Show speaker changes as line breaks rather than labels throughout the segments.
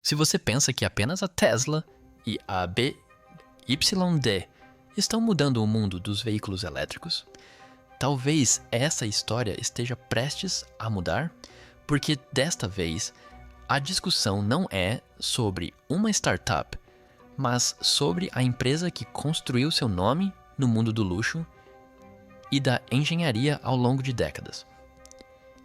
Se você pensa que apenas a Tesla e a BYD estão mudando o mundo dos veículos elétricos, talvez essa história esteja prestes a mudar, porque desta vez a discussão não é sobre uma startup, mas sobre a empresa que construiu seu nome no mundo do luxo e da engenharia ao longo de décadas.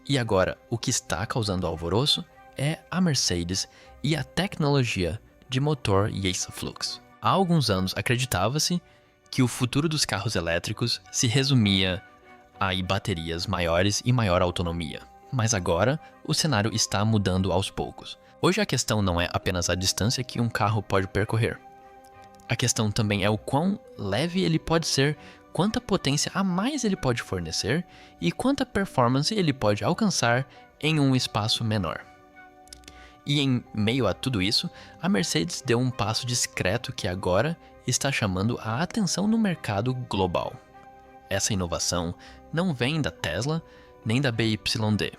E agora, o que está causando alvoroço é a Mercedes e a tecnologia de motor Isoflux. Há alguns anos acreditava-se que o futuro dos carros elétricos se resumia a baterias maiores e maior autonomia. Mas agora, o cenário está mudando aos poucos. Hoje a questão não é apenas a distância que um carro pode percorrer. A questão também é o quão leve ele pode ser, quanta potência a mais ele pode fornecer e quanta performance ele pode alcançar em um espaço menor. E em meio a tudo isso, a Mercedes deu um passo discreto que agora está chamando a atenção no mercado global. Essa inovação não vem da Tesla nem da BYD.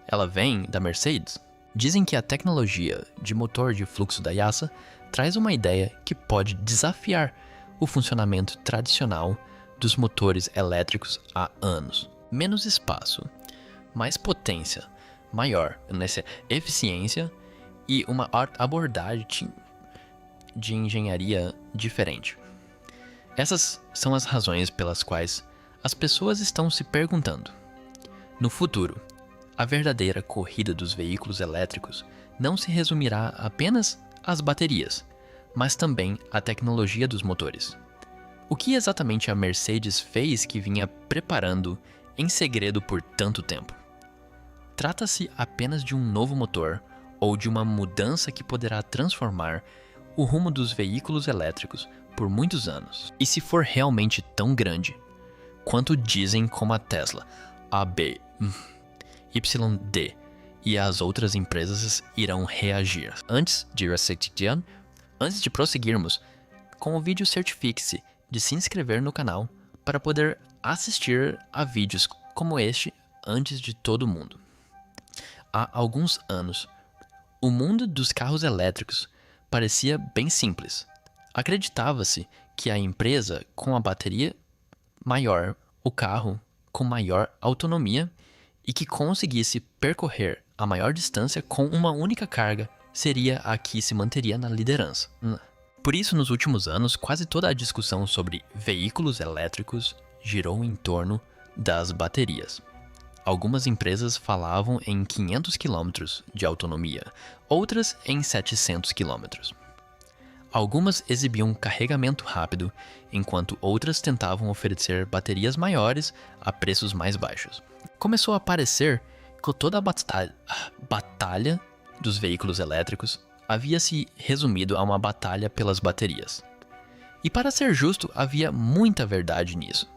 Ela vem da Mercedes. Dizem que a tecnologia de motor de fluxo da IASA traz uma ideia que pode desafiar o funcionamento tradicional dos motores elétricos há anos. Menos espaço, mais potência, maior nessa eficiência e uma abordagem de engenharia diferente. Essas são as razões pelas quais as pessoas estão se perguntando: no futuro, a verdadeira corrida dos veículos elétricos não se resumirá apenas às baterias, mas também à tecnologia dos motores. O que exatamente a Mercedes fez que vinha preparando em segredo por tanto tempo? Trata-se apenas de um novo motor ou de uma mudança que poderá transformar o rumo dos veículos elétricos por muitos anos? E se for realmente tão grande quanto dizem, como a Tesla, a BYD e as outras empresas irão reagir? Antes de prosseguirmos com o vídeo, certifique-se de se inscrever no canal para poder assistir a vídeos como este antes de todo mundo. Há alguns anos, o mundo dos carros elétricos parecia bem simples. Acreditava-se que a empresa com a bateria maior, o carro com maior autonomia e que conseguisse percorrer a maior distância com uma única carga seria a que se manteria na liderança. Por isso, nos últimos anos, quase toda a discussão sobre veículos elétricos girou em torno das baterias. Algumas empresas falavam em 500 km de autonomia, outras em 700 km. Algumas exibiam carregamento rápido, enquanto outras tentavam oferecer baterias maiores a preços mais baixos. Começou a parecer que toda a batalha dos veículos elétricos havia se resumido a uma batalha pelas baterias. E para ser justo, havia muita verdade nisso.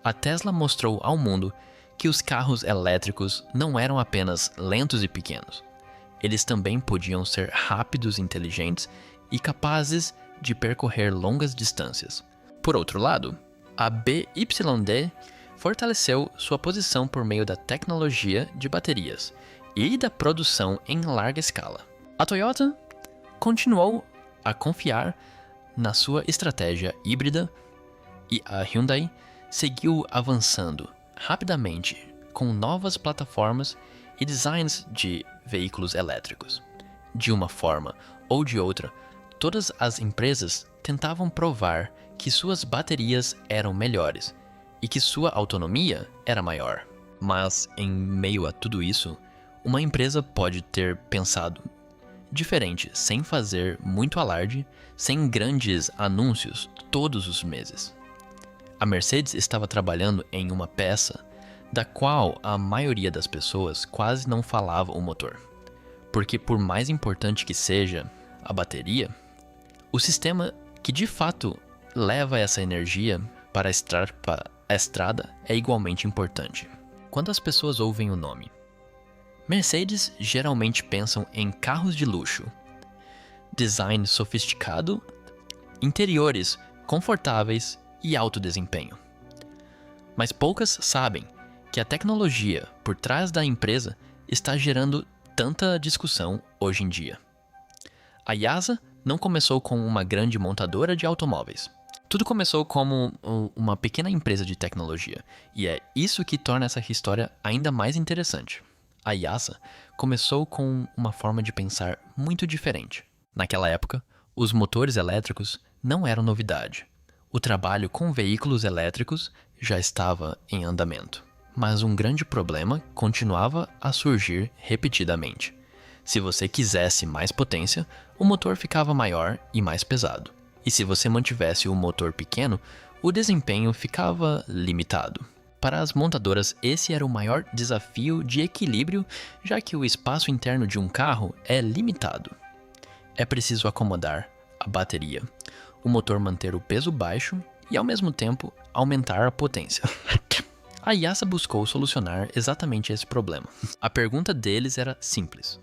A Tesla mostrou ao mundo que os carros elétricos não eram apenas lentos e pequenos. Eles também podiam ser rápidos, inteligentes e capazes de percorrer longas distâncias. Por outro lado, a BYD fortaleceu sua posição por meio da tecnologia de baterias e da produção em larga escala. A Toyota continuou a confiar na sua estratégia híbrida e a Hyundai seguiu avançando rapidamente com novas plataformas e designs de veículos elétricos. De uma forma ou de outra, todas as empresas tentavam provar que suas baterias eram melhores e que sua autonomia era maior. Mas, em meio a tudo isso, uma empresa pode ter pensado diferente, sem fazer muito alarde, sem grandes anúncios todos os meses. A Mercedes estava trabalhando em uma peça da qual a maioria das pessoas quase não falava o motor. Porque por mais importante que seja a bateria, o sistema que de fato leva essa energia para a estrada é igualmente importante. Quando as pessoas ouvem o nome Mercedes, geralmente pensam em carros de luxo, design sofisticado, interiores confortáveis e alto desempenho. Mas poucas sabem que a tecnologia por trás da empresa está gerando tanta discussão hoje em dia. A IASA não começou como uma grande montadora de automóveis. Tudo começou como uma pequena empresa de tecnologia, e é isso que torna essa história ainda mais interessante. A IASA começou com uma forma de pensar muito diferente. Naquela época, os motores elétricos não eram novidade. O trabalho com veículos elétricos já estava em andamento. Mas um grande problema continuava a surgir repetidamente. Se você quisesse mais potência, o motor ficava maior e mais pesado. E se você mantivesse o motor pequeno, o desempenho ficava limitado. Para as montadoras, esse era o maior desafio de equilíbrio, já que o espaço interno de um carro é limitado. É preciso acomodar a bateria, o motor manter o peso baixo e, ao mesmo tempo, aumentar a potência. A IASA buscou solucionar exatamente esse problema. A pergunta deles era simples.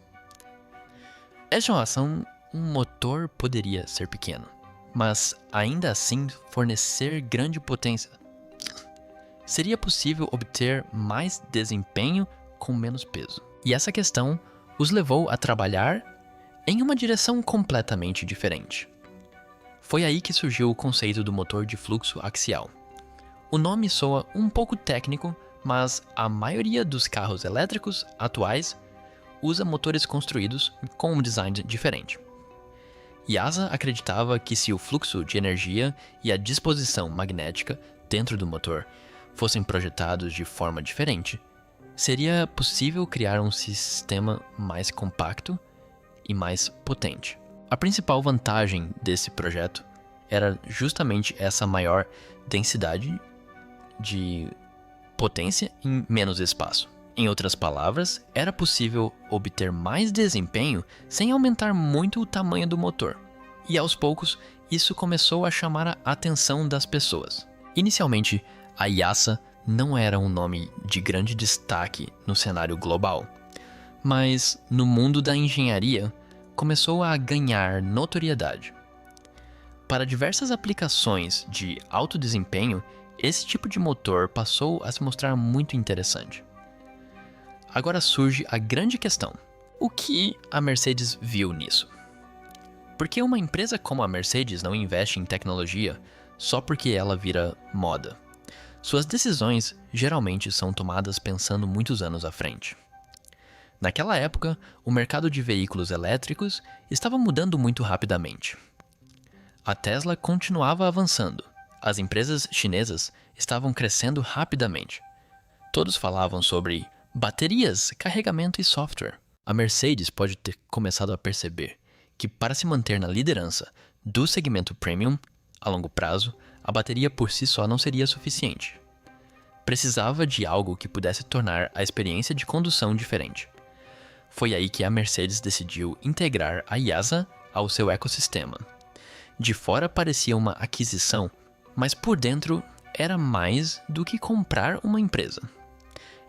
Esta geração, um motor poderia ser pequeno, mas ainda assim fornecer grande potência. Seria possível obter mais desempenho com menos peso? E essa questão os levou a trabalhar em uma direção completamente diferente. Foi aí que surgiu o conceito do motor de fluxo axial. O nome soa um pouco técnico, mas a maioria dos carros elétricos atuais usa motores construídos com um design diferente. IASA acreditava que se o fluxo de energia e a disposição magnética dentro do motor fossem projetados de forma diferente, seria possível criar um sistema mais compacto e mais potente. A principal vantagem desse projeto era justamente essa maior densidade de potência em menos espaço. Em outras palavras, era possível obter mais desempenho sem aumentar muito o tamanho do motor. E aos poucos, isso começou a chamar a atenção das pessoas. Inicialmente, a IASA não era um nome de grande destaque no cenário global, mas no mundo da engenharia começou a ganhar notoriedade. Para diversas aplicações de alto desempenho, esse tipo de motor passou a se mostrar muito interessante. Agora surge a grande questão: o que a Mercedes viu nisso? Por que uma empresa como a Mercedes não investe em tecnologia só porque ela vira moda? Suas decisões geralmente são tomadas pensando muitos anos à frente. Naquela época, o mercado de veículos elétricos estava mudando muito rapidamente. A Tesla continuava avançando. As empresas chinesas estavam crescendo rapidamente. Todos falavam sobre baterias, carregamento e software. A Mercedes pode ter começado a perceber que, para se manter na liderança do segmento premium, a longo prazo, a bateria por si só não seria suficiente. Precisava de algo que pudesse tornar a experiência de condução diferente. Foi aí que a Mercedes decidiu integrar a IASA ao seu ecossistema. De fora parecia uma aquisição, mas por dentro era mais do que comprar uma empresa.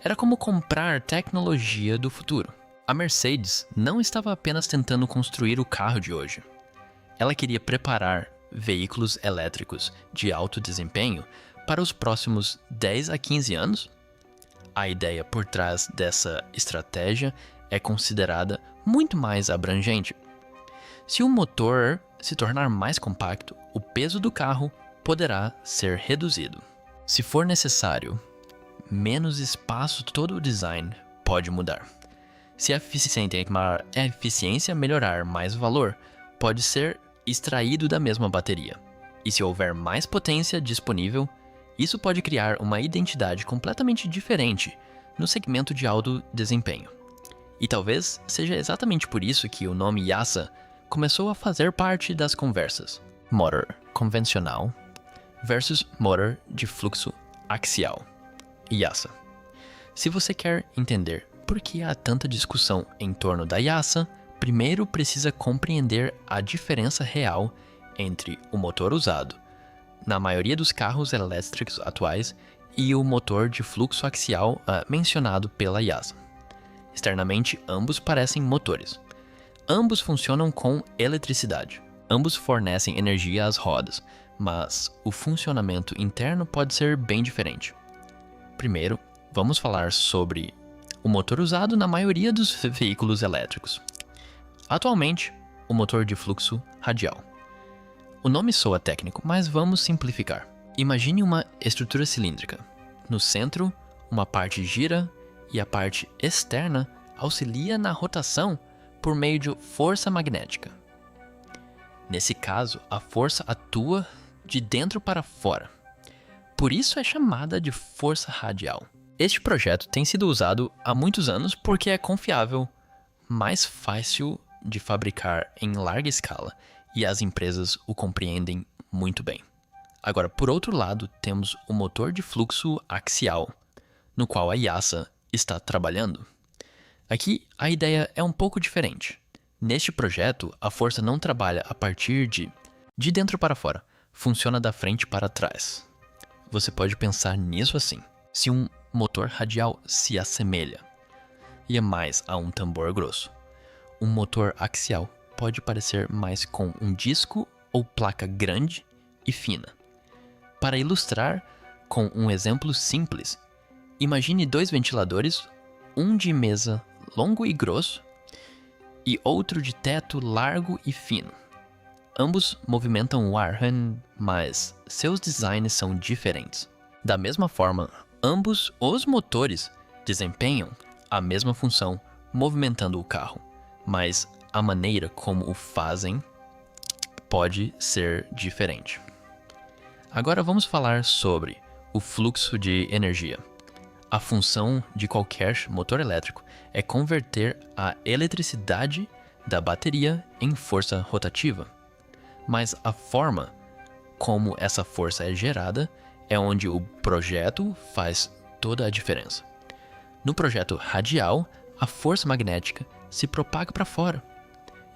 Era como comprar tecnologia do futuro. A Mercedes não estava apenas tentando construir o carro de hoje. Ela queria preparar veículos elétricos de alto desempenho para os próximos 10 a 15 anos. A ideia por trás dessa estratégia é considerada muito mais abrangente. Se o motor se tornar mais compacto, o peso do carro poderá ser reduzido. Se for necessário, menos espaço, todo o design pode mudar. Se a eficiência melhorar, mais valor pode ser extraído da mesma bateria. E se houver mais potência disponível, isso pode criar uma identidade completamente diferente no segmento de alto desempenho. E talvez seja exatamente por isso que o nome IASA começou a fazer parte das conversas. Motor convencional versus motor de fluxo axial. IASA. Se você quer entender por que há tanta discussão em torno da IASA, primeiro precisa compreender a diferença real entre o motor usado na maioria dos carros elétricos atuais e o motor de fluxo axial mencionado pela IASA. Externamente, ambos parecem motores. Ambos funcionam com eletricidade. Ambos fornecem energia às rodas, mas o funcionamento interno pode ser bem diferente. Primeiro, vamos falar sobre o motor usado na maioria dos veículos elétricos. Atualmente, o motor de fluxo radial. O nome soa técnico, mas vamos simplificar. Imagine uma estrutura cilíndrica. No centro, uma parte gira e a parte externa auxilia na rotação por meio de força magnética. Nesse caso, a força atua de dentro para fora. Por isso é chamada de força radial. Este projeto tem sido usado há muitos anos porque é confiável, mais fácil de fabricar em larga escala e as empresas o compreendem muito bem. Agora, por outro lado, temos o motor de fluxo axial, no qual a IASA está trabalhando. Aqui, a ideia é um pouco diferente. Neste projeto, a força não trabalha a partir de dentro para fora, funciona da frente para trás. Você pode pensar nisso assim: se um motor radial se assemelha e é mais a um tambor grosso, um motor axial pode parecer mais com um disco ou placa grande e fina. Para ilustrar com um exemplo simples, imagine dois ventiladores, um de mesa longo e grosso e outro de teto largo e fino. Ambos movimentam o ar, mas seus designs são diferentes. Da mesma forma, ambos os motores desempenham a mesma função movimentando o carro, mas a maneira como o fazem pode ser diferente. Agora vamos falar sobre o fluxo de energia. A função de qualquer motor elétrico é converter a eletricidade da bateria em força rotativa. Mas a forma como essa força é gerada é onde o projeto faz toda a diferença. No projeto radial, a força magnética se propaga para fora.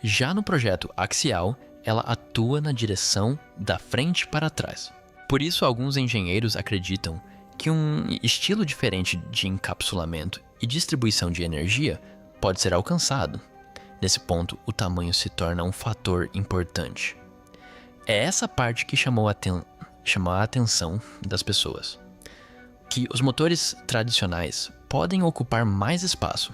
Já no projeto axial, ela atua na direção da frente para trás. Por isso, alguns engenheiros acreditam que um estilo diferente de encapsulamento e distribuição de energia pode ser alcançado. Nesse ponto, o tamanho se torna um fator importante. É essa parte que chamou a atenção das pessoas. Que os motores tradicionais podem ocupar mais espaço,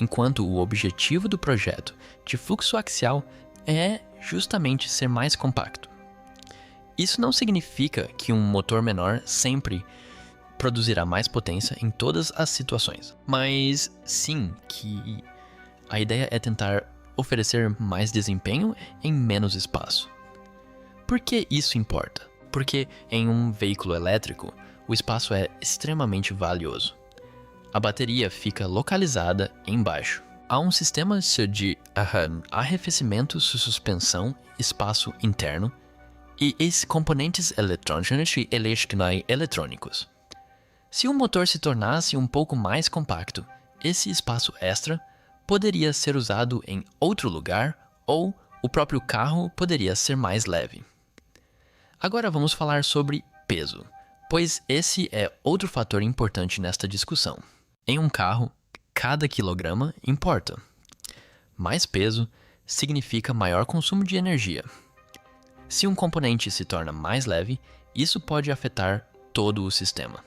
enquanto o objetivo do projeto de fluxo axial é justamente ser mais compacto. Isso não significa que um motor menor sempre produzirá mais potência em todas as situações, mas sim que a ideia é tentar oferecer mais desempenho em menos espaço. Por que isso importa? Porque em um veículo elétrico, o espaço é extremamente valioso. A bateria fica localizada embaixo. Há um sistema de arrefecimento, suspensão, espaço interno e componentes eletrônicos e eletrônicos. Se o motor se tornasse um pouco mais compacto, esse espaço extra poderia ser usado em outro lugar ou o próprio carro poderia ser mais leve. Agora vamos falar sobre peso, pois esse é outro fator importante nesta discussão. Em um carro, cada quilograma importa. Mais peso significa maior consumo de energia. Se um componente se torna mais leve, isso pode afetar todo o sistema.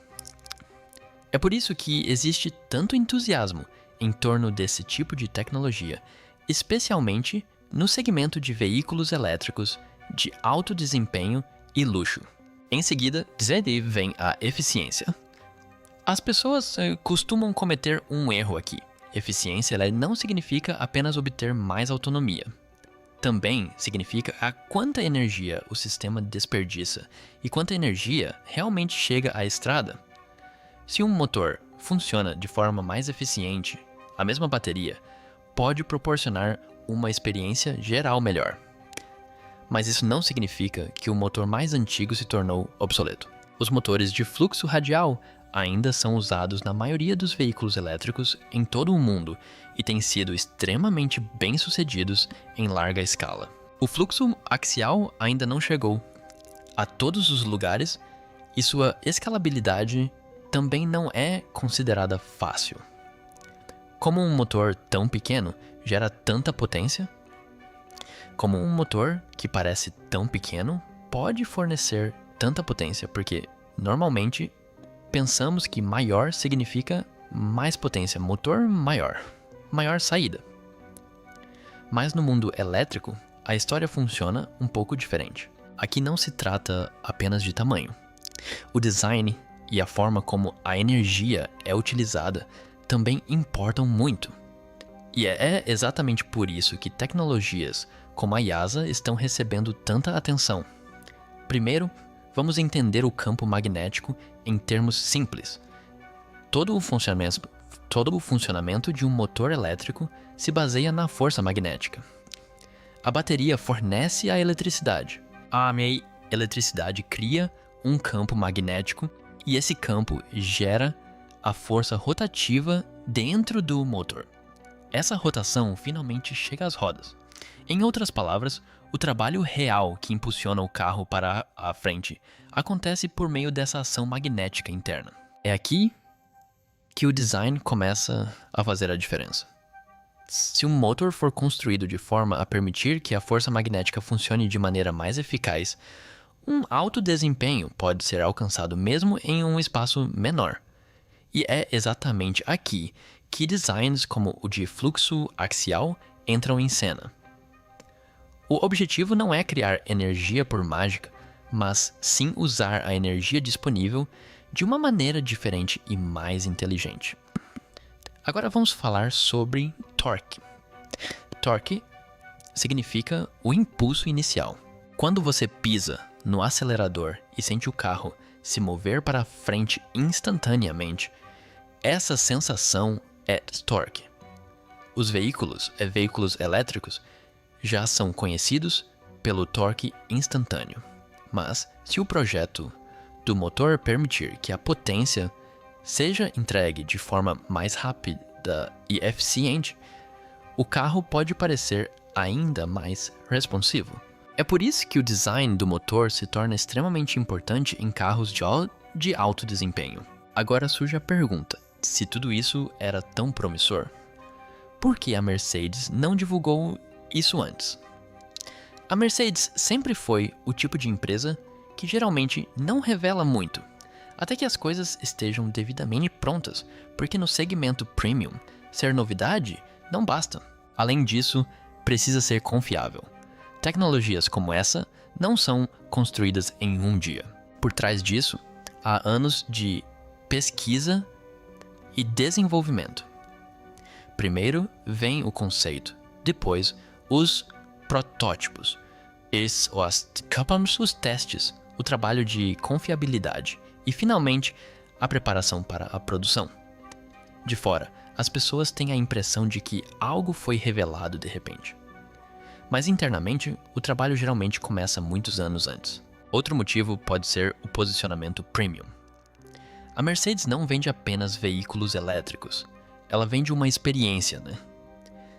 É por isso que existe tanto entusiasmo em torno desse tipo de tecnologia, especialmente no segmento de veículos elétricos de alto desempenho e luxo. Em seguida, vem a eficiência. As pessoas costumam cometer um erro aqui. Eficiência ela não significa apenas obter mais autonomia. Também significa a quanta energia o sistema desperdiça e quanta energia realmente chega à estrada. Se um motor funciona de forma mais eficiente, a mesma bateria pode proporcionar uma experiência geral melhor. Mas isso não significa que o motor mais antigo se tornou obsoleto. Os motores de fluxo radial ainda são usados na maioria dos veículos elétricos em todo o mundo e têm sido extremamente bem-sucedidos em larga escala. O fluxo axial ainda não chegou a todos os lugares e sua escalabilidade também não é considerada fácil. Como um motor tão pequeno gera tanta potência? Como um motor que parece tão pequeno pode fornecer tanta potência? Porque, normalmente, pensamos que maior significa mais potência motor, maior saída. Mas no mundo elétrico, a história funciona um pouco diferente. Aqui não se trata apenas de tamanho. O design e a forma como a energia é utilizada também importam muito. E é exatamente por isso que tecnologias como a YASA estão recebendo tanta atenção. Primeiro, vamos entender o campo magnético em termos simples. Todo o funcionamento de um motor elétrico se baseia na força magnética. A bateria fornece a eletricidade. A minha eletricidade cria um campo magnético e esse campo gera a força rotativa dentro do motor. Essa rotação finalmente chega às rodas. Em outras palavras, o trabalho real que impulsiona o carro para a frente acontece por meio dessa ação magnética interna. É aqui que o design começa a fazer a diferença. Se um motor for construído de forma a permitir que a força magnética funcione de maneira mais eficaz, um alto desempenho pode ser alcançado mesmo em um espaço menor. E é exatamente aqui que designs como o de fluxo axial entram em cena. O objetivo não é criar energia por mágica, mas sim usar a energia disponível de uma maneira diferente e mais inteligente. Agora vamos falar sobre torque. Torque significa o impulso inicial. Quando você pisa no acelerador e sente o carro se mover para frente instantaneamente, essa sensação é torque. Os veículos elétricos já são conhecidos pelo torque instantâneo. Mas, se o projeto do motor permitir que a potência seja entregue de forma mais rápida e eficiente, o carro pode parecer ainda mais responsivo. É por isso que o design do motor se torna extremamente importante em carros de alto desempenho. Agora surge a pergunta: se tudo isso era tão promissor, por que a Mercedes não divulgou isso antes? A Mercedes sempre foi o tipo de empresa que geralmente não revela muito, até que as coisas estejam devidamente prontas, porque no segmento premium, ser novidade não basta. Além disso, precisa ser confiável. Tecnologias como essa não são construídas em um dia. Por trás disso, há anos de pesquisa e desenvolvimento. Primeiro vem o conceito, depois os protótipos, os testes, o trabalho de confiabilidade e, finalmente, a preparação para a produção. De fora, as pessoas têm a impressão de que algo foi revelado de repente. Mas internamente, o trabalho geralmente começa muitos anos antes. Outro motivo pode ser o posicionamento premium. A Mercedes não vende apenas veículos elétricos, ela vende uma experiência, né?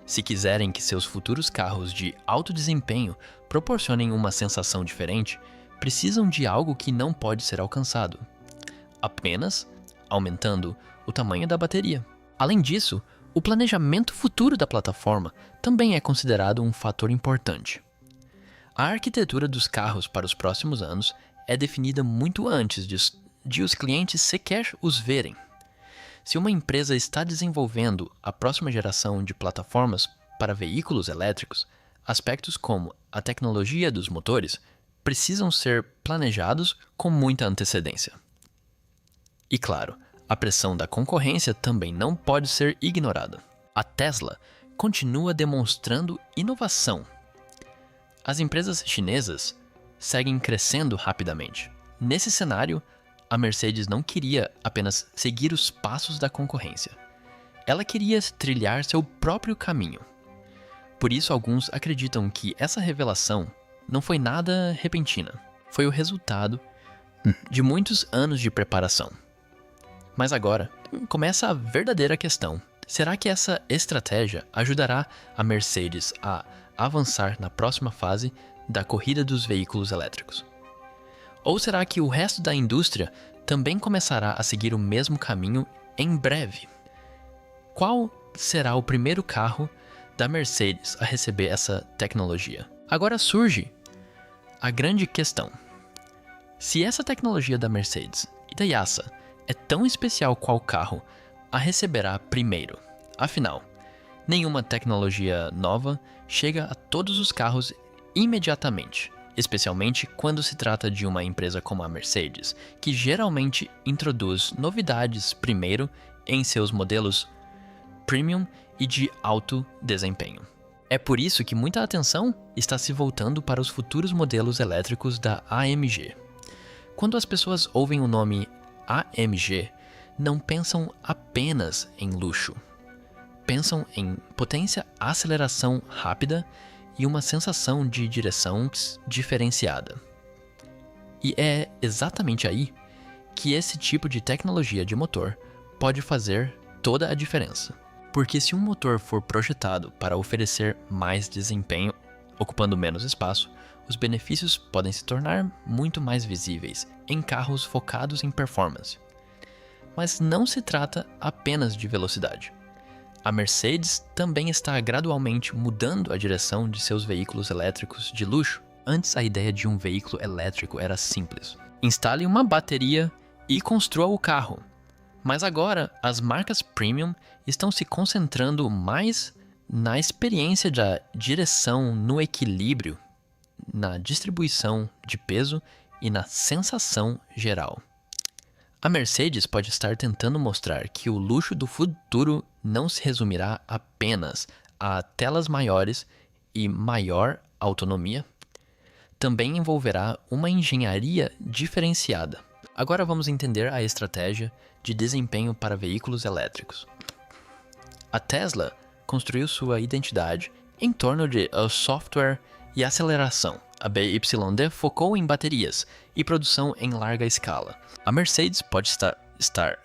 Se quiserem que seus futuros carros de alto desempenho proporcionem uma sensação diferente, precisam de algo que não pode ser alcançado, apenas aumentando o tamanho da bateria. Além disso, o planejamento futuro da plataforma também é considerado um fator importante. A arquitetura dos carros para os próximos anos é definida muito antes de os clientes sequer os verem. Se uma empresa está desenvolvendo a próxima geração de plataformas para veículos elétricos, aspectos como a tecnologia dos motores precisam ser planejados com muita antecedência. E claro, a pressão da concorrência também não pode ser ignorada. A Tesla continua demonstrando inovação. As empresas chinesas seguem crescendo rapidamente. Nesse cenário, a Mercedes não queria apenas seguir os passos da concorrência. Ela queria trilhar seu próprio caminho. Por isso, alguns acreditam que essa revelação não foi nada repentina. Foi o resultado de muitos anos de preparação. Mas agora, começa a verdadeira questão. Será que essa estratégia ajudará a Mercedes a avançar na próxima fase da corrida dos veículos elétricos? Ou será que o resto da indústria também começará a seguir o mesmo caminho em breve? Qual será o primeiro carro da Mercedes a receber essa tecnologia? Agora surge a grande questão. Se essa tecnologia da Mercedes e da YASA é tão especial qual carro a receberá primeiro. Afinal, nenhuma tecnologia nova chega a todos os carros imediatamente, especialmente quando se trata de uma empresa como a Mercedes, que geralmente introduz novidades primeiro em seus modelos premium e de alto desempenho. É por isso que muita atenção está se voltando para os futuros modelos elétricos da AMG. Quando as pessoas ouvem o nome AMG, não pensam apenas em luxo. Pensam em potência, aceleração rápida e uma sensação de direção diferenciada. E é exatamente aí que esse tipo de tecnologia de motor pode fazer toda a diferença. Porque se um motor for projetado para oferecer mais desempenho, ocupando menos espaço, os benefícios podem se tornar muito mais visíveis em carros focados em performance. Mas não se trata apenas de velocidade. A Mercedes também está gradualmente mudando a direção de seus veículos elétricos de luxo. Antes, a ideia de um veículo elétrico era simples. Instale uma bateria e construa o carro. Mas agora, as marcas premium estão se concentrando mais na experiência da direção, no equilíbrio, na distribuição de peso e na sensação geral. A Mercedes pode estar tentando mostrar que o luxo do futuro não se resumirá apenas a telas maiores e maior autonomia. Também envolverá uma engenharia diferenciada. Agora vamos entender a estratégia de desempenho para veículos elétricos. A Tesla construiu sua identidade em torno de software e aceleração. A BYD focou em baterias e produção em larga escala. A Mercedes pode estar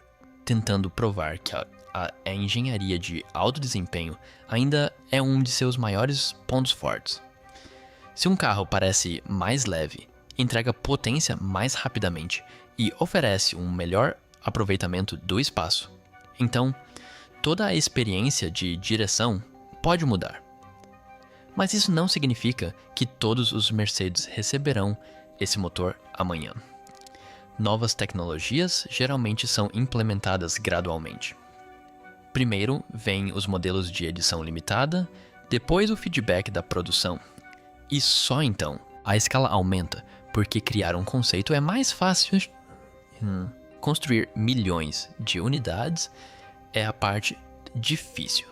tentando provar que a engenharia de alto desempenho ainda é um de seus maiores pontos fortes. Se um carro parece mais leve, entrega potência mais rapidamente e oferece um melhor aproveitamento do espaço, então toda a experiência de direção pode mudar. Mas isso não significa que todos os Mercedes receberão esse motor amanhã. Novas tecnologias geralmente são implementadas gradualmente. Primeiro vêm os modelos de edição limitada, depois o feedback da produção. E só então a escala aumenta, porque criar um conceito é mais fácil. Construir milhões de unidades é a parte difícil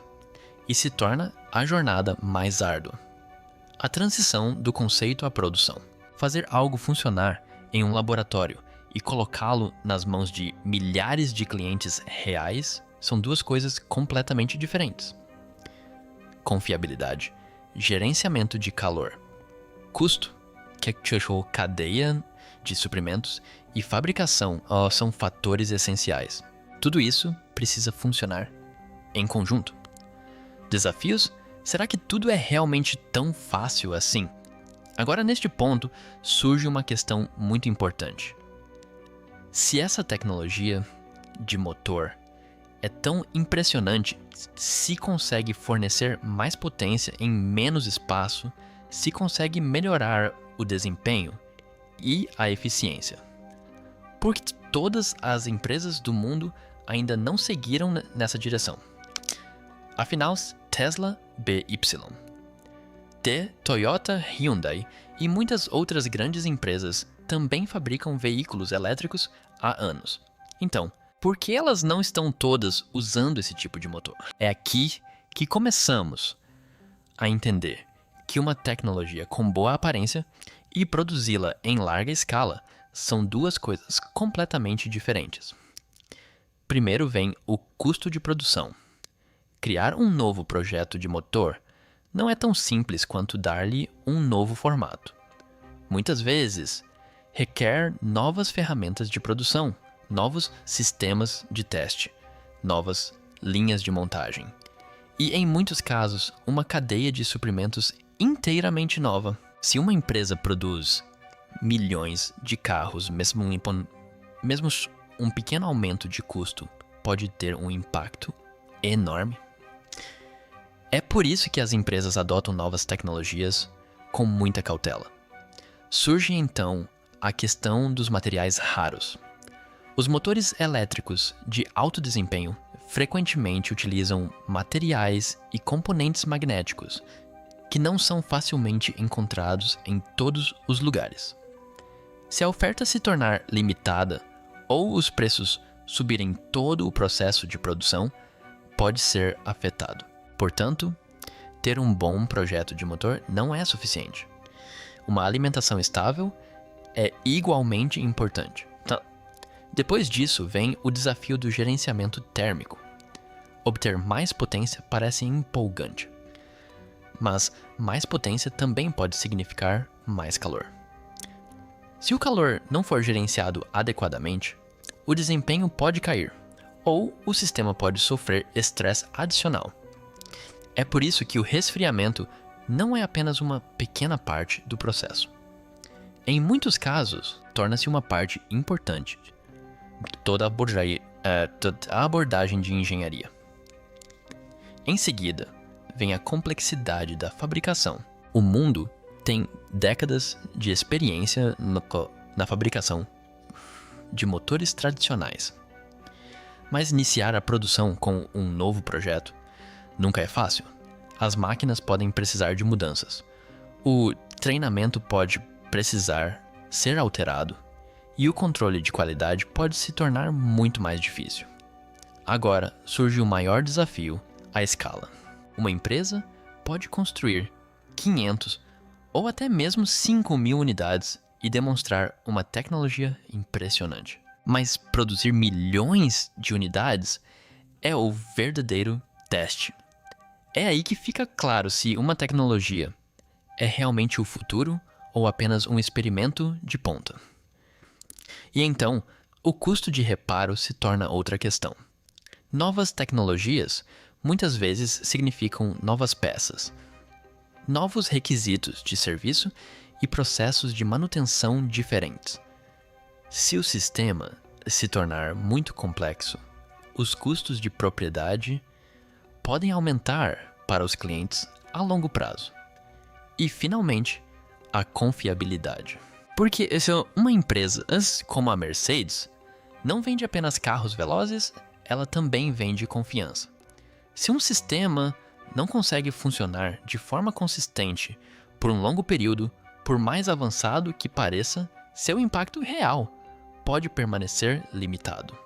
e se torna a jornada mais árdua. A transição do conceito à produção. Fazer algo funcionar em um laboratório e colocá-lo nas mãos de milhares de clientes reais são duas coisas completamente diferentes. Confiabilidade, gerenciamento de calor, custo, que é cadeia de suprimentos, e fabricação são fatores essenciais. Tudo isso precisa funcionar em conjunto. Desafios? Será que tudo é realmente tão fácil assim? Agora, neste ponto, surge uma questão muito importante. Se essa tecnologia de motor é tão impressionante, se consegue fornecer mais potência em menos espaço, se consegue melhorar o desempenho e a eficiência. Por que todas as empresas do mundo ainda não seguiram nessa direção? Afinal, Tesla, BY, Toyota, Hyundai e muitas outras grandes empresas também fabricam veículos elétricos há anos. Então, por que elas não estão todas usando esse tipo de motor? É aqui que começamos a entender que uma tecnologia com boa aparência e produzi-la em larga escala são duas coisas completamente diferentes. Primeiro vem o custo de produção. Criar um novo projeto de motor não é tão simples quanto dar-lhe um novo formato. Muitas vezes, requer novas ferramentas de produção, novos sistemas de teste, novas linhas de montagem. E, em muitos casos, uma cadeia de suprimentos inteiramente nova. Se uma empresa produz milhões de carros, mesmo um pequeno aumento de custo pode ter um impacto enorme. É por isso que as empresas adotam novas tecnologias com muita cautela. Surge então a questão dos materiais raros. Os motores elétricos de alto desempenho frequentemente utilizam materiais e componentes magnéticos que não são facilmente encontrados em todos os lugares. Se a oferta se tornar limitada ou os preços subirem todo o processo de produção, pode ser afetado. Portanto, ter um bom projeto de motor não é suficiente. Uma alimentação estável é igualmente importante. Depois disso vem o desafio do gerenciamento térmico. Obter mais potência parece empolgante, mas mais potência também pode significar mais calor. Se o calor não for gerenciado adequadamente, o desempenho pode cair, ou o sistema pode sofrer estresse adicional. É por isso que o resfriamento não é apenas uma pequena parte do processo. Em muitos casos, torna-se uma parte importante de toda a abordagem de engenharia. Em seguida, vem a complexidade da fabricação. O mundo tem décadas de experiência na fabricação de motores tradicionais. Mas iniciar a produção com um novo projeto nunca é fácil. As máquinas podem precisar de mudanças. O treinamento pode precisar ser alterado e o controle de qualidade pode se tornar muito mais difícil. Agora surge o maior desafio, a escala. Uma empresa pode construir 500 ou até mesmo 5.000 unidades e demonstrar uma tecnologia impressionante. Mas produzir milhões de unidades é o verdadeiro teste. É aí que fica claro se uma tecnologia é realmente o futuro ou apenas um experimento de ponta. E então, o custo de reparo se torna outra questão. Novas tecnologias muitas vezes significam novas peças, novos requisitos de serviço e processos de manutenção diferentes. Se o sistema se tornar muito complexo, os custos de propriedade podem aumentar para os clientes a longo prazo. E, finalmente, a confiabilidade. Porque se uma empresa como a Mercedes não vende apenas carros velozes, ela também vende confiança. Se um sistema não consegue funcionar de forma consistente por um longo período, por mais avançado que pareça, seu impacto real pode permanecer limitado.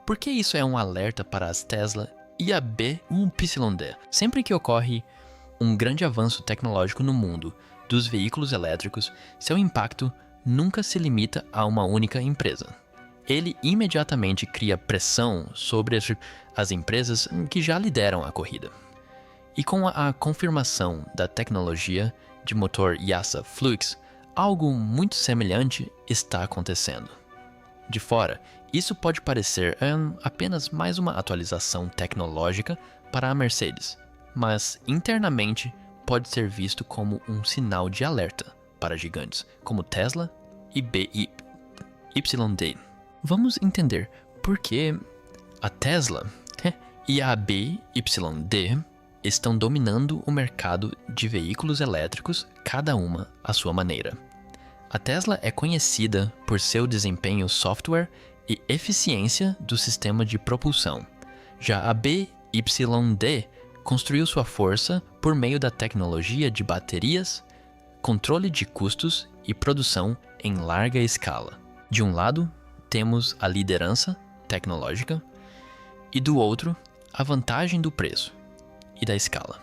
Por que isso é um alerta para as Tesla e a BYD? Sempre que ocorre um grande avanço tecnológico no mundo dos veículos elétricos, seu impacto nunca se limita a uma única empresa. Ele imediatamente cria pressão sobre as empresas que já lideram a corrida. E com a confirmação da tecnologia de motor YASA Flux, algo muito semelhante está acontecendo. De fora, isso pode parecer apenas mais uma atualização tecnológica para a Mercedes, mas internamente pode ser visto como um sinal de alerta para gigantes como Tesla e BYD. Vamos entender por que a Tesla e a BYD estão dominando o mercado de veículos elétricos, cada uma à sua maneira. A Tesla é conhecida por seu desempenho software e eficiência do sistema de propulsão. Já a BYD construiu sua força por meio da tecnologia de baterias, controle de custos e produção em larga escala. De um lado, temos a liderança tecnológica e do outro, a vantagem do preço e da escala.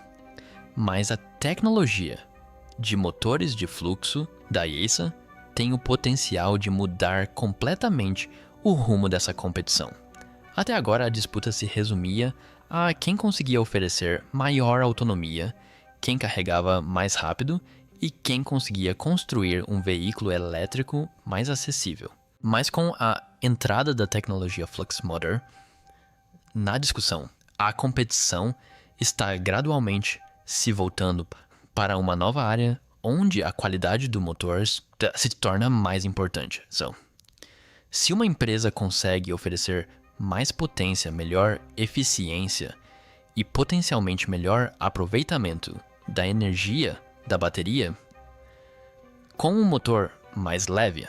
Mas a tecnologia de motores de fluxo da YASA tem o potencial de mudar completamente o rumo dessa competição. Até agora, a disputa se resumia a quem conseguia oferecer maior autonomia, quem carregava mais rápido e quem conseguia construir um veículo elétrico mais acessível. Mas com a entrada da tecnologia Flux Motor na discussão, a competição está gradualmente se voltando para uma nova área onde a qualidade do motor se torna mais importante. Se uma empresa consegue oferecer mais potência, melhor eficiência e potencialmente melhor aproveitamento da energia da bateria, com um motor mais leve,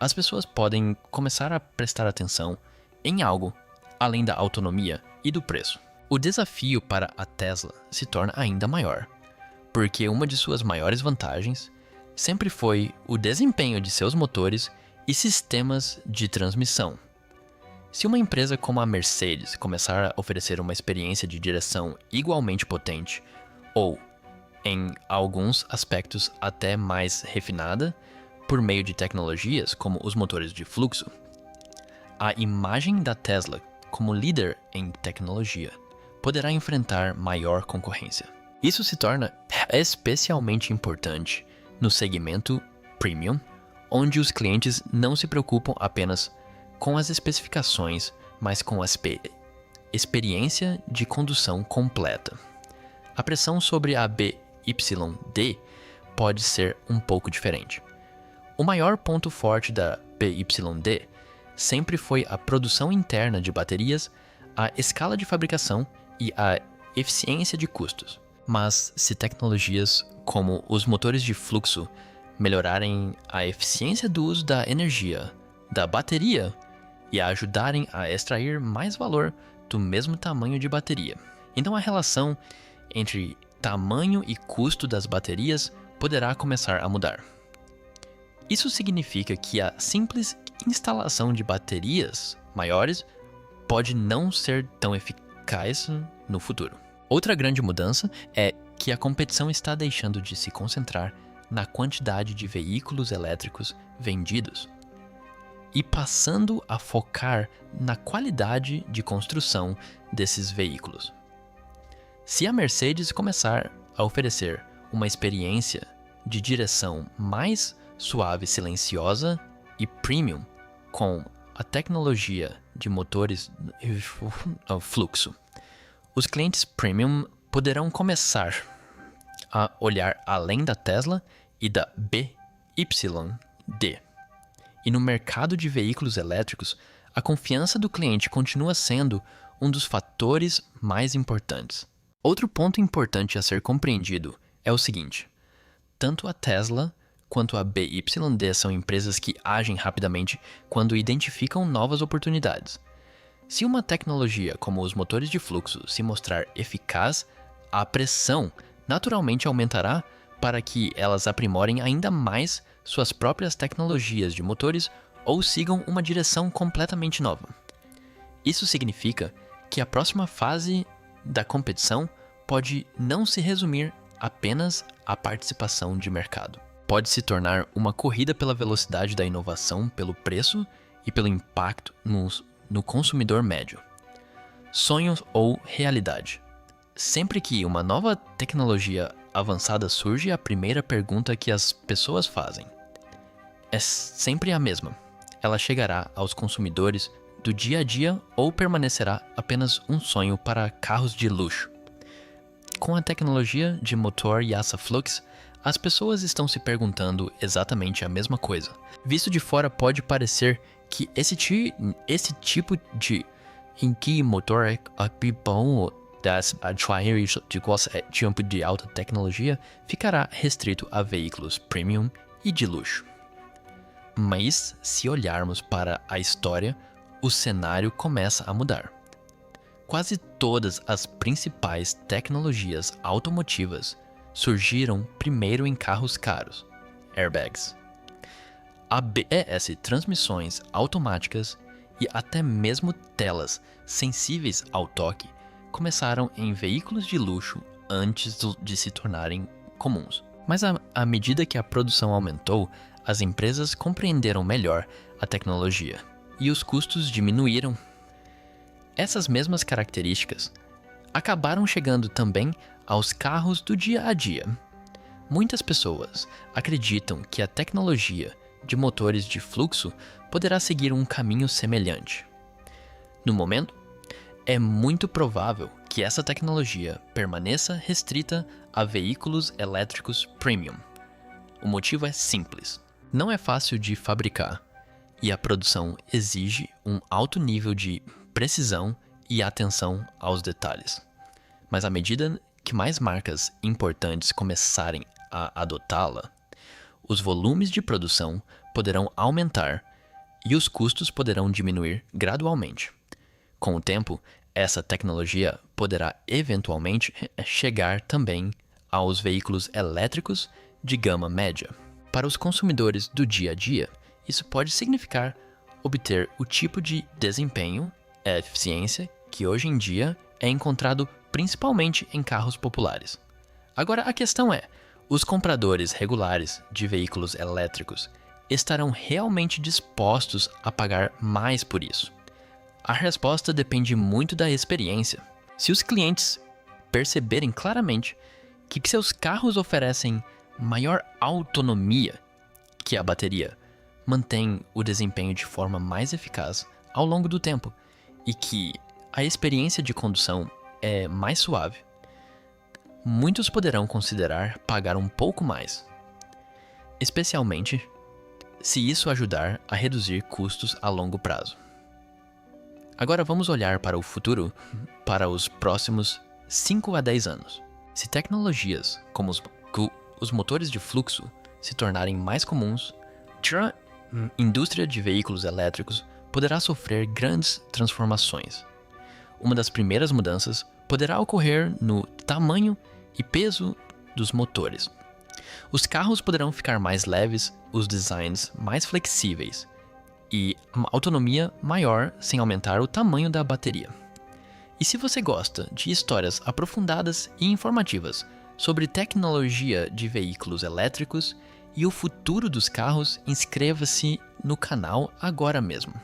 as pessoas podem começar a prestar atenção em algo além da autonomia e do preço. O desafio para a Tesla se torna ainda maior, porque uma de suas maiores vantagens sempre foi o desempenho de seus motores e sistemas de transmissão. Se uma empresa como a Mercedes começar a oferecer uma experiência de direção igualmente potente, ou, em alguns aspectos, até mais refinada, por meio de tecnologias como os motores de fluxo, a imagem da Tesla como líder em tecnologia poderá enfrentar maior concorrência. Isso se torna especialmente importante no segmento premium, onde os clientes não se preocupam apenas com as especificações, mas com a experiência de condução completa. A pressão sobre a BYD pode ser um pouco diferente. O maior ponto forte da BYD sempre foi a produção interna de baterias, a escala de fabricação e a eficiência de custos. Mas se tecnologias como os motores de fluxo melhorarem a eficiência do uso da energia da bateria e a ajudarem a extrair mais valor do mesmo tamanho de bateria, então a relação entre tamanho e custo das baterias poderá começar a mudar. Isso significa que a simples instalação de baterias maiores pode não ser tão eficaz no futuro. Outra grande mudança é que a competição está deixando de se concentrar na quantidade de veículos elétricos vendidos e passando a focar na qualidade de construção desses veículos. Se a Mercedes começar a oferecer uma experiência de direção mais suave, silenciosa e premium com a tecnologia de motores fluxo, os clientes premium poderão começar a olhar além da Tesla e da BYD. E no mercado de veículos elétricos, a confiança do cliente continua sendo um dos fatores mais importantes. Outro ponto importante a ser compreendido é o seguinte: tanto a Tesla quanto a BYD são empresas que agem rapidamente quando identificam novas oportunidades. Se uma tecnologia como os motores de fluxo se mostrar eficaz, a pressão naturalmente aumentará para que elas aprimorem ainda mais suas próprias tecnologias de motores ou sigam uma direção completamente nova. Isso significa que a próxima fase da competição pode não se resumir apenas à participação de mercado. Pode se tornar uma corrida pela velocidade da inovação, pelo preço e pelo impacto no consumidor médio. Sonho ou realidade? Sempre que uma nova tecnologia avançada surge, a primeira pergunta que as pessoas fazem é sempre a mesma. Ela chegará aos consumidores do dia a dia ou permanecerá apenas um sonho para carros de luxo? Com a tecnologia de motor Yasa Flux, as pessoas estão se perguntando exatamente a mesma coisa. Visto de fora, pode parecer que esse tipo de em que motor é bom das atrair de qualquer tipo de alta tecnologia ficará restrito a veículos premium e de luxo. Mas, se olharmos para a história, o cenário começa a mudar. Quase todas as principais tecnologias automotivas surgiram primeiro em carros caros, airbags, ABS, transmissões automáticas e até mesmo telas sensíveis ao toque começaram em veículos de luxo antes de se tornarem comuns. Mas à medida que a produção aumentou, as empresas compreenderam melhor a tecnologia e os custos diminuíram. Essas mesmas características acabaram chegando também aos carros do dia a dia. Muitas pessoas acreditam que a tecnologia de motores de fluxo poderá seguir um caminho semelhante. No momento, é muito provável que essa tecnologia permaneça restrita a veículos elétricos premium. O motivo é simples: não é fácil de fabricar e a produção exige um alto nível de precisão e atenção aos detalhes. Mas à medida que mais marcas importantes começarem a adotá-la, os volumes de produção poderão aumentar e os custos poderão diminuir gradualmente. Com o tempo, essa tecnologia poderá eventualmente chegar também aos veículos elétricos de gama média. Para os consumidores do dia a dia, isso pode significar obter o tipo de desempenho e eficiência que hoje em dia é encontrado principalmente em carros populares. Agora a questão é, os compradores regulares de veículos elétricos estarão realmente dispostos a pagar mais por isso? A resposta depende muito da experiência. Se os clientes perceberem claramente que seus carros oferecem maior autonomia que a bateria, mantém o desempenho de forma mais eficaz ao longo do tempo e que a experiência de condução é mais suave, muitos poderão considerar pagar um pouco mais, especialmente se isso ajudar a reduzir custos a longo prazo. Agora vamos olhar para o futuro, para os próximos 5 a 10 anos. Se tecnologias como os motores de fluxo se tornarem mais comuns, a indústria de veículos elétricos poderá sofrer grandes transformações. Uma das primeiras mudanças poderá ocorrer no tamanho e peso dos motores. Os carros poderão ficar mais leves, os designs mais flexíveis e uma autonomia maior sem aumentar o tamanho da bateria. E se você gosta de histórias aprofundadas e informativas sobre tecnologia de veículos elétricos e o futuro dos carros, inscreva-se no canal agora mesmo.